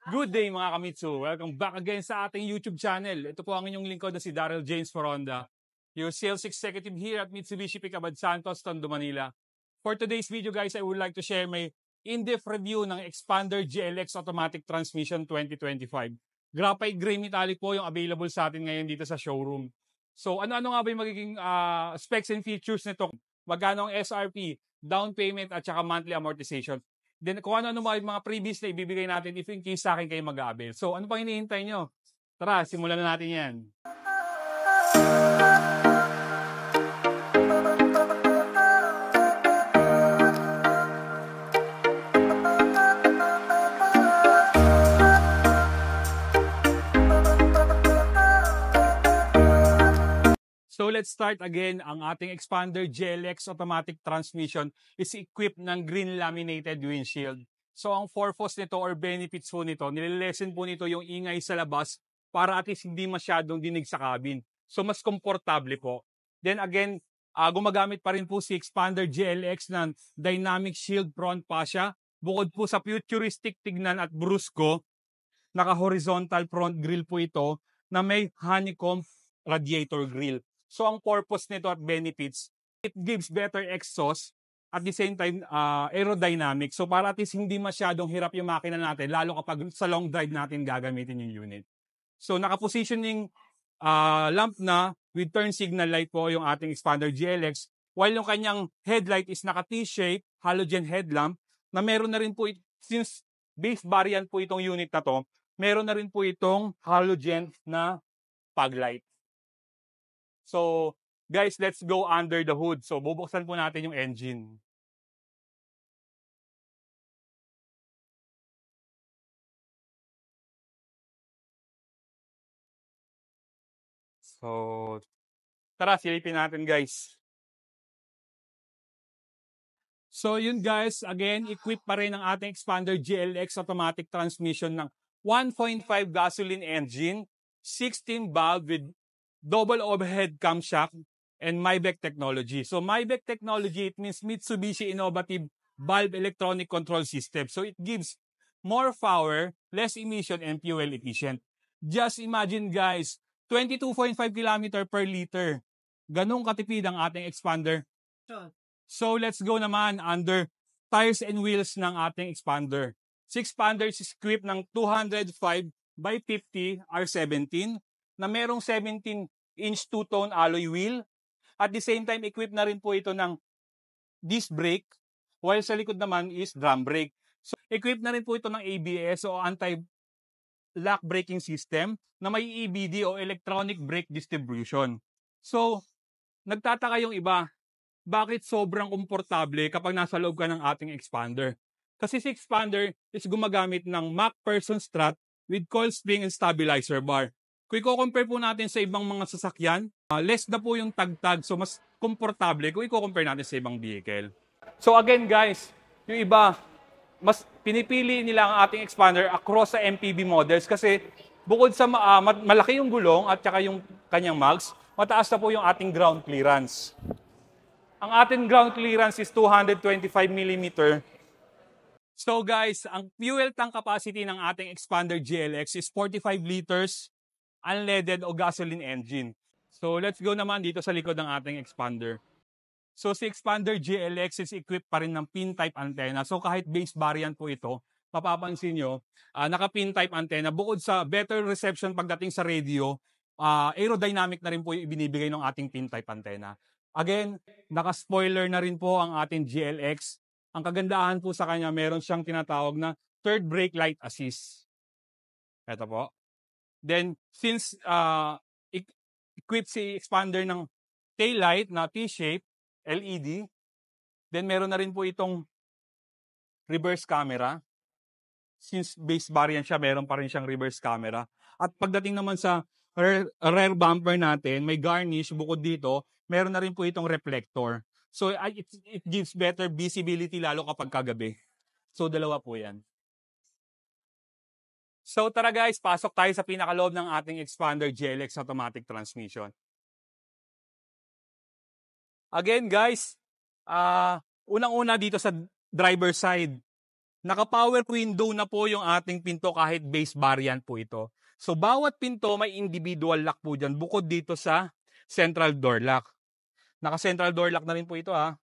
Good day mga Kamitsu! Welcome back again sa ating YouTube channel. Ito po ang inyong lingkod na si Daryl James Foronda, your sales executive here at Mitsubishi Picabad Santos, Tondo, Manila. For today's video guys, I would like to share my in-depth review ng Expander GLX Automatic Transmission 2025. Graphite gray metallic po yung available sa atin ngayon dito sa showroom. So ano-ano nga ba yung magiging specs and features nito? Magkano ang SRP, down payment at saka monthly amortization? Then kung ano-ano mga previous na ibibigay natin if in case sa akin kayo mag-avail. So ano pang hinihintay nyo? Tara, simulan na natin yan. So let's start again. Ang ating Expander GLX Automatic Transmission is equipped ng green laminated windshield. So ang purpose nito or benefits po nito, nililesen po nito yung ingay sa labas para at least hindi masyadong dinig sa cabin. So mas komportable po. Then again, gumagamit pa rin po si Expander GLX ng dynamic shield front fascia. Bukod po sa futuristic tignan at brusco, naka-horizontal front grille po ito na may honeycomb radiator grille. So ang purpose nito at benefits, it gives better exhaust at the same time aerodynamic. So para at least hindi masyadong hirap yung makina natin lalo kapag sa long drive natin gagamitin yung unit. So naka-positioning lamp na with turn signal light po yung ating Expander GLX, while yung kanyang headlight is naka T-shape halogen headlamp na meron na rin po, since base variant po itong unit na to, meron na rin po itong halogen na fog light. So, guys, let's go under the hood. So, bubuksan po natin yung engine. So, tara, silipin natin, guys. So, yun guys, again, equipped pa rin ang ating Expander GLX automatic transmission ng 1.5 gasoline engine, 16 valve with double overhead camshaft, and Maybach technology. So Maybach technology, it means Mitsubishi Innovative Valve Electronic Control System. So it gives more power, less emission, and fuel efficient. Just imagine guys, 22.5 km per liter. Ganong katipid ang ating Expander. So let's go naman under tires and wheels ng ating Expander. Si Expander is equipped ng 205 by 50 R17 na merong 17-inch two-tone alloy wheel. At the same time, equipped na rin po ito ng disc brake, while sa likod naman is drum brake. So, equipped na rin po ito ng ABS o anti-lock braking system na may EBD o electronic brake distribution. So, nagtataka yung iba, bakit sobrang komportable kapag nasa loob ka ng ating Expander? Kasi si Expander is gumagamit ng MacPherson strut with coil spring and stabilizer bar. Kung i-compare po natin sa ibang mga sasakyan, less na po yung tagtag, so mas komportable kung i-compare natin sa ibang vehicle. So again guys, yung iba, mas pinipili nila ang ating Expander across sa MPV models kasi bukod sa malaki yung gulong at saka yung kanyang mags, mataas na po yung ating ground clearance. Ang ating ground clearance is 225 mm. So guys, ang fuel tank capacity ng ating Expander GLX is 45 liters unleaded o gasoline engine. So let's go naman dito sa likod ng ating Expander. So si Expander GLX is equipped pa rin ng pin-type antenna. So kahit base variant po ito, mapapansin nyo, naka-pin-type antenna. Bukod sa better reception pagdating sa radio, aerodynamic na rin po yung ibinibigay ng ating pin-type antenna. Again, naka-spoiler na rin po ang ating GLX. Ang kagandahan po sa kanya, meron siyang tinatawag na third brake light assist. Ito po. Then, since equipped si Expander ng tail light na T-shape, LED, then meron na rin po itong reverse camera. Since base variant siya, meron pa rin siyang reverse camera. At pagdating naman sa rear bumper natin, may garnish. Bukod dito, meron na rin po itong reflector. So, it gives better visibility lalo kapag kagabi. So, dalawa po yan. So tara guys, pasok tayo sa pinakaloob ng ating Expander GLX automatic transmission. Again guys, unang-una dito sa driver side, Naka-power window na po yung ating pinto kahit base variant po ito. So, bawat pinto may individual lock po dyan bukod dito sa central door lock. Naka-central door lock na rin po ito ha.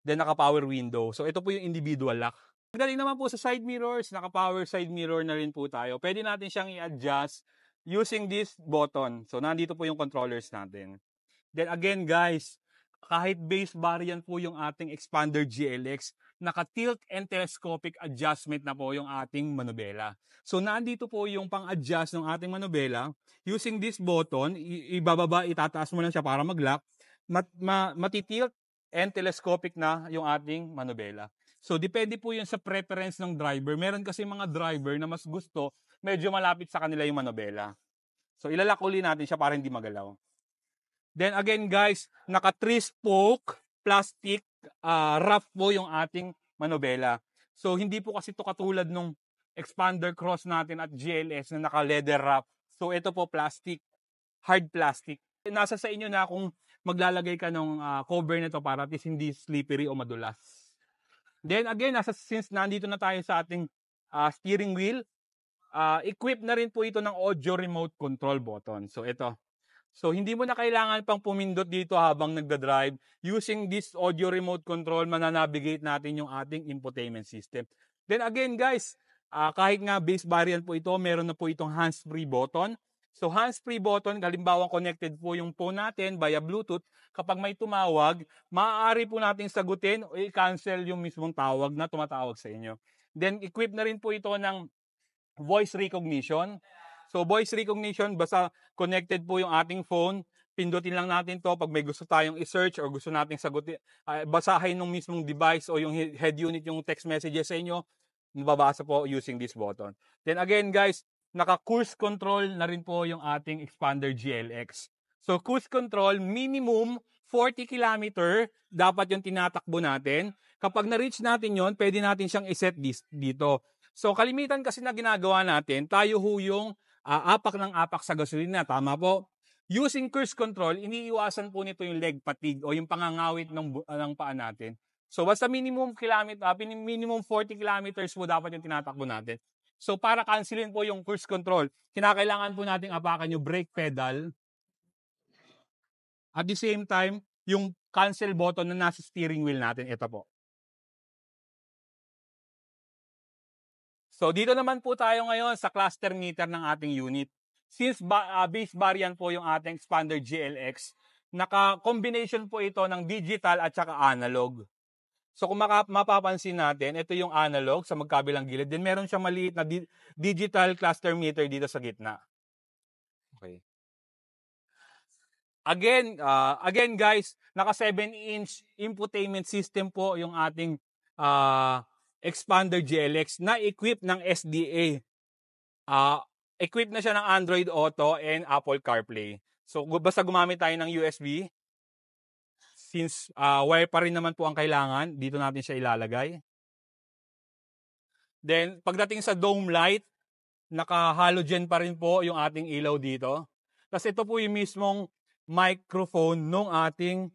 Then, naka-power window. So, ito po yung individual lock. Pagdating naman po sa side mirrors, naka-power side mirror na rin po tayo. Pwede natin siyang i-adjust using this button. So, nandito po yung controllers natin. Then again guys, kahit base variant po yung ating Expander GLX, naka-tilt and telescopic adjustment na po yung ating manubela. So nandito po yung pang-adjust ng ating manubela. Using this button, ibababa, itataas mo lang siya para mag-lock. Matitilt and telescopic na yung ating manubela. So depende po yun sa preference ng driver. Meron kasi mga driver na mas gusto medyo malapit sa kanila yung manubela. So ilalak uli natin siya para hindi magalaw. Then again guys, naka 3-spoke plastic wrap po yung ating manubela. So hindi po kasi ito katulad nung Expander Cross natin at GLS na naka leather wrap. So ito po plastic, hard plastic. Nasa sa inyo na kung maglalagay ka ng cover nito para at least hindi slippery o madulas. Then again, since nandito na tayo sa ating steering wheel, equipped na rin po ito ng audio remote control button. So ito. So, hindi mo na kailangan pang pumindot dito habang nagda-drive. Using this audio remote control, mananavigate natin yung ating infotainment system. Then again guys, kahit nga base variant po ito, meron na po itong hands-free button. So, hands-free button, halimbawa connected po yung phone natin via Bluetooth. Kapag may tumawag, maaari po natin sagutin o i-cancel yung mismong tawag na tumatawag sa inyo. Then, equipped na rin po ito ng voice recognition. So, voice recognition, basta connected po yung ating phone, pindutin lang natin to pag may gusto tayong i-search or gusto nating sagutin, basahin ng mismong device o yung head unit yung text messages sa inyo, mababasa po using this button. Then again guys, naka-cruise control na rin po yung ating Expander GLX. So, cruise control, minimum 40 km dapat yung tinatakbo natin. Kapag na-reach natin yon, pwede natin siyang i-set dito. So, kalimitan kasi na ginagawa natin, tayo ho yung apak ng apak sa gasolina, tama po. Using cruise control, iniiwasan po nito yung leg fatigue o yung pangangawit ng paa natin. So basta minimum 40 kilometers po dapat yung tinatakbo natin. So para cancelin po yung cruise control, kinakailangan po nating apakan yung brake pedal. At the same time, yung cancel button na nasa steering wheel natin, ito po. So dito naman po tayo ngayon sa cluster meter ng ating unit. Since base variant po yung ating Expander GLX, naka-combination po ito ng digital at saka analog. So kung mapapansin natin, ito yung analog sa magkabilang gilid. Then meron siyang maliit na digital cluster meter dito sa gitna. Okay. Again guys, naka 7-inch infotainment system po yung ating Expander GLX na equipped ng SDA. Equipped na siya ng Android Auto and Apple CarPlay. So basta gumamit tayo ng USB, since wire pa rin naman po ang kailangan, dito natin siya ilalagay. Then pagdating sa dome light, naka-halogen pa rin po yung ating ilaw dito. Tapos ito po yung mismong microphone nung ating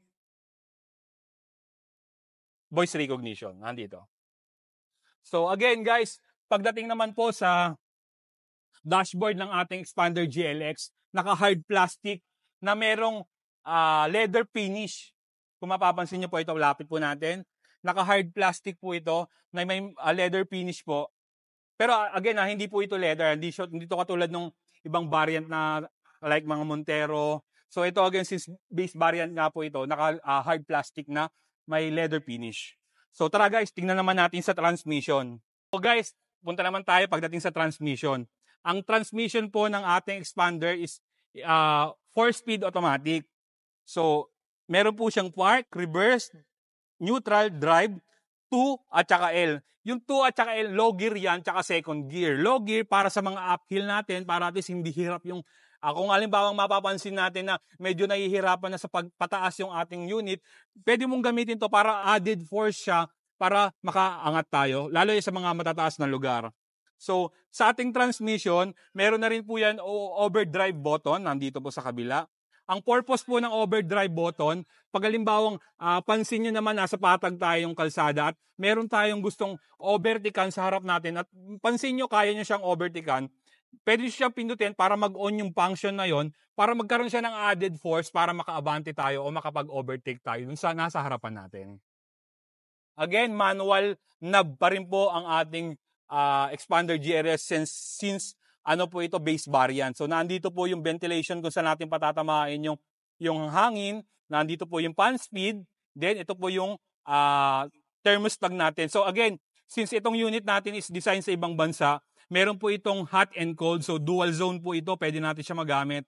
voice recognition. Nandito. So again guys, pagdating naman po sa dashboard ng ating Expander GLX, naka-hard plastic na merong leather finish. Kung mapapansin nyo po ito, lapit po natin. Naka-hard plastic po ito na may leather finish po. Pero again, hindi po ito leather. Hindi ito katulad ng ibang variant na like mga Montero. So ito again, since base variant nga po ito, naka-hard plastic na may leather finish. So tara guys, tingnan naman natin sa transmission. So guys, punta naman tayo pagdating sa transmission. Ang transmission po ng ating Expander is 4-speed automatic. So meron po siyang park, reverse, neutral, drive, 2 at saka L. Yung 2 at saka L, low gear yan, tsaka second gear. Low gear para sa mga uphill natin, para at least hindi hirap yung kung halimbawa mapapansin natin na medyo nahihirapan na sa pagpataas yung ating unit, pwede mong gamitin to para added force siya para makaangat tayo, lalo sa mga matataas na lugar. So, sa ating transmission, meron na rin po yan overdrive button, nandito po sa kabila. Ang purpose po ng overdrive button, pag halimbawang pansin nyo naman nasa patag tayong kalsada at meron tayong gustong overtikan sa harap natin at pansin nyo kaya nyo siyang overtikan, pwede nyo siyang pindutin para mag-on yung function na yon para magkaroon siya ng added force para makaabante tayo o makapag-overtake tayo dun sa nasa harapan natin. Again, manual knob pa rin po ang ating expander GRS since ano po ito, base variant. So nandito po yung ventilation kung saan natin patatamain yung hangin, nandito po yung fan speed, then ito po yung thermostat natin. So again, since itong unit natin is designed sa ibang bansa, meron po itong hot and cold, so dual zone po ito, pwede natin siya magamit.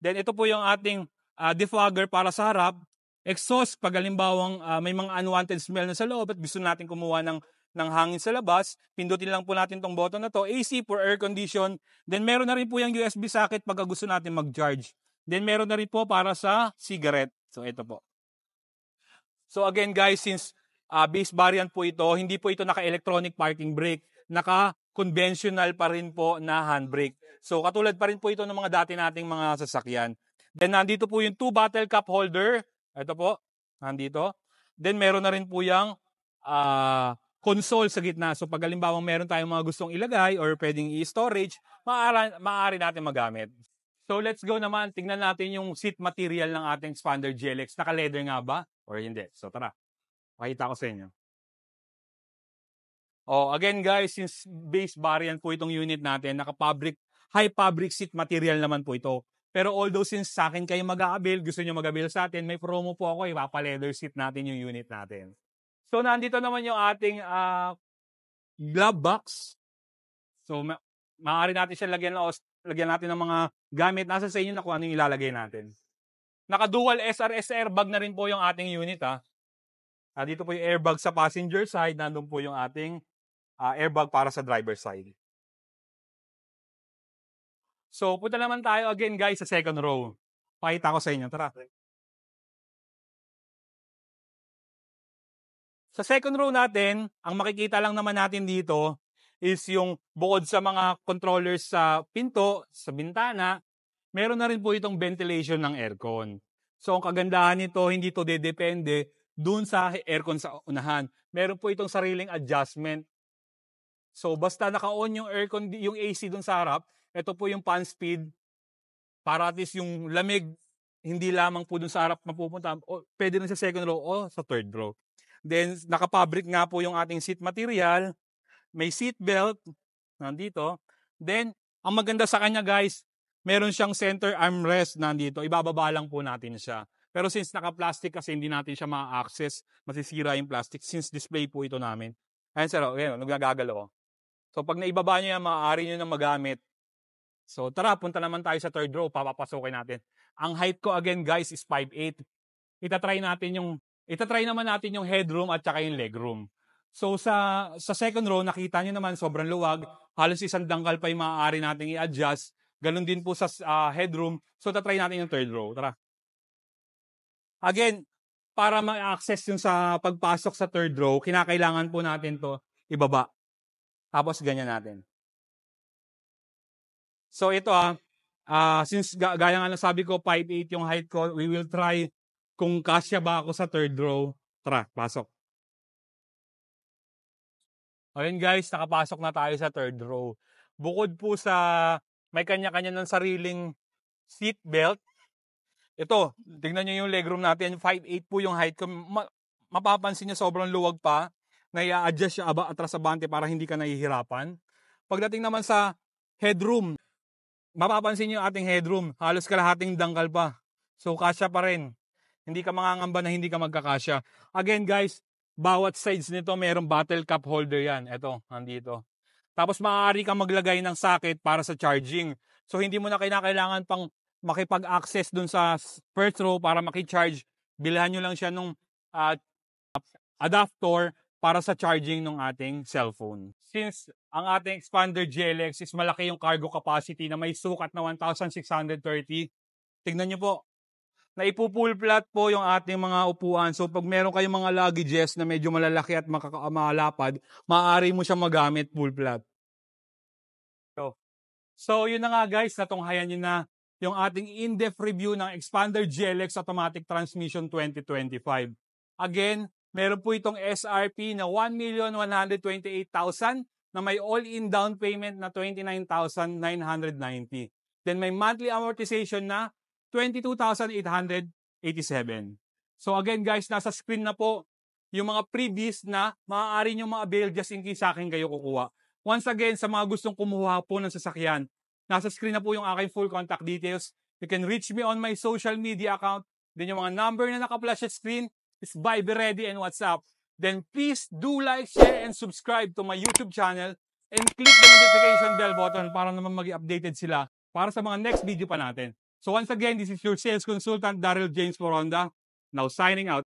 Then ito po yung ating defogger para sa harap, exhaust pag halimbawang may mga unwanted smell na sa loob at gusto natin kumuha ng hangin sa labas, pindutin lang po natin tong button na to, AC for air condition. Then meron na rin po yung USB socket pag gusto natin mag-charge. Then meron na rin po para sa cigarette. So ito po. So again guys, since base variant po ito, hindi po ito naka-electronic parking brake, naka-conventional pa rin po na handbrake. So katulad pa rin po ito ng mga dati nating mga sasakyan. Then nandito po yung 2 bottle cap holder. Ito po, nandito. Then meron na rin po yung console sa gitna. So pag halimbawang meron tayong mga gustong ilagay or pwedeng i-storage, maaari natin magamit. So let's go naman, tingnan natin yung seat material ng ating expander GLX. Naka-leather nga ba? Or hindi? So tara, pakita ko sa inyo. Again guys, since base variant po itong unit natin, high fabric seat material naman po ito. Pero although since sa akin kayo mag-a-avail, gusto nyo mag-avail sa atin, may promo po ako, ipapa-leather seat natin yung unit natin. So, nandito naman yung ating glove box. So, maaari natin siya lagyan natin ng mga gamit. Nasa sa inyo na kung ano yung ilalagay natin. Naka-dual SRS airbag na rin po yung ating unit. Dito po yung airbag sa passenger side. Nandun po yung ating airbag para sa driver side. So, punta naman tayo again guys sa second row. Pakita ko sa inyo. Tara. Sa second row natin, ang makikita lang naman natin dito is yung bukod sa mga controllers sa pinto, sa bintana, meron na rin po itong ventilation ng aircon. So ang kagandahan nito, hindi to dedepende dun sa aircon sa unahan. Meron po itong sariling adjustment. So basta naka-on yung aircon, yung AC dun sa harap, ito po yung fan speed para at least yung lamig hindi lamang po dun sa harap mapupunta, pwede rin sa second row o sa third row. Then, naka-fabric nga po yung ating seat material. May seat belt. Nandito. Then, ang maganda sa kanya guys, meron siyang center armrest nandito. Ibababa lang po natin siya. Pero since naka-plastic kasi hindi natin siya ma-access, masisira yung plastic since display po ito namin. Ayan sir, ayan, nagagagalaw. So, pag naibaba nyo yan, maaari nyo na magamit. So, tara, punta naman tayo sa third row. Papapasokin natin. Ang height ko again guys is 5'8". Itatry naman natin yung headroom at saka yung legroom. So sa second row, nakita nyo naman sobrang luwag. Halos isang dangkal pa yung maaari natin i-adjust. Ganun din po sa headroom. So tatry natin yung third row. Tara. Again, para ma-access yung sa pagpasok sa third row, kinakailangan po natin to ibaba. Tapos ganyan natin. So ito since gaya nga sabi ko 5'8 yung height ko, we will try kung kasya ba ako sa third row. Tara, pasok. Ayun guys, nakapasok na tayo sa third row. Bukod po sa may kanya-kanya ng sariling seat belt, ito, tingnan nyo yung legroom natin, 5'8 po yung height ko. Mapapansin nyo sobrang luwag pa, na i-adjust siya atras abante para hindi ka nahihirapan. Pagdating naman sa headroom, mapapansin nyo yung ating headroom, halos kalahating dangkal pa. So, kasya pa rin. Hindi ka mangangamba na hindi ka magkakasya. Again guys, bawat sides nito mayroong bottle cap holder yan. Ito, nandito. Tapos maaari kang maglagay ng socket para sa charging. So hindi mo na kailangan pang makipag-access dun sa first row para makicharge. Bilhan nyo lang siya nung adapter para sa charging ng ating cellphone. Since ang ating expander GLX is malaki yung cargo capacity na may sukat na 1,630, tignan nyo po, na ipo-full flat po yung ating mga upuan. So pag meron kayong mga luggages na medyo malalaki at malapad, maaari mo siya magamit full flat. So yun na nga guys, natunghayan nyo na yung ating in-depth review ng Expander GLX Automatic Transmission 2025. Again, meron po itong SRP na 1,128,000 na may all-in down payment na 29,990. Then may monthly amortization na 22,887. So again guys, nasa screen na po yung mga freebies na maaari nyo ma-avail just in case sa akin kayo kukuha. Once again, sa mga gustong kumuha po ng sasakyan, nasa screen na po yung aking full contact details. You can reach me on my social media account. Then yung mga number na naka-flash sa screen is Viber Ready and WhatsApp. Then please do like, share, and subscribe to my YouTube channel and click the notification bell button para naman maging updated sila para sa mga next video pa natin. So once again, this is your sales consultant, Daryl James Moronda. Now signing out.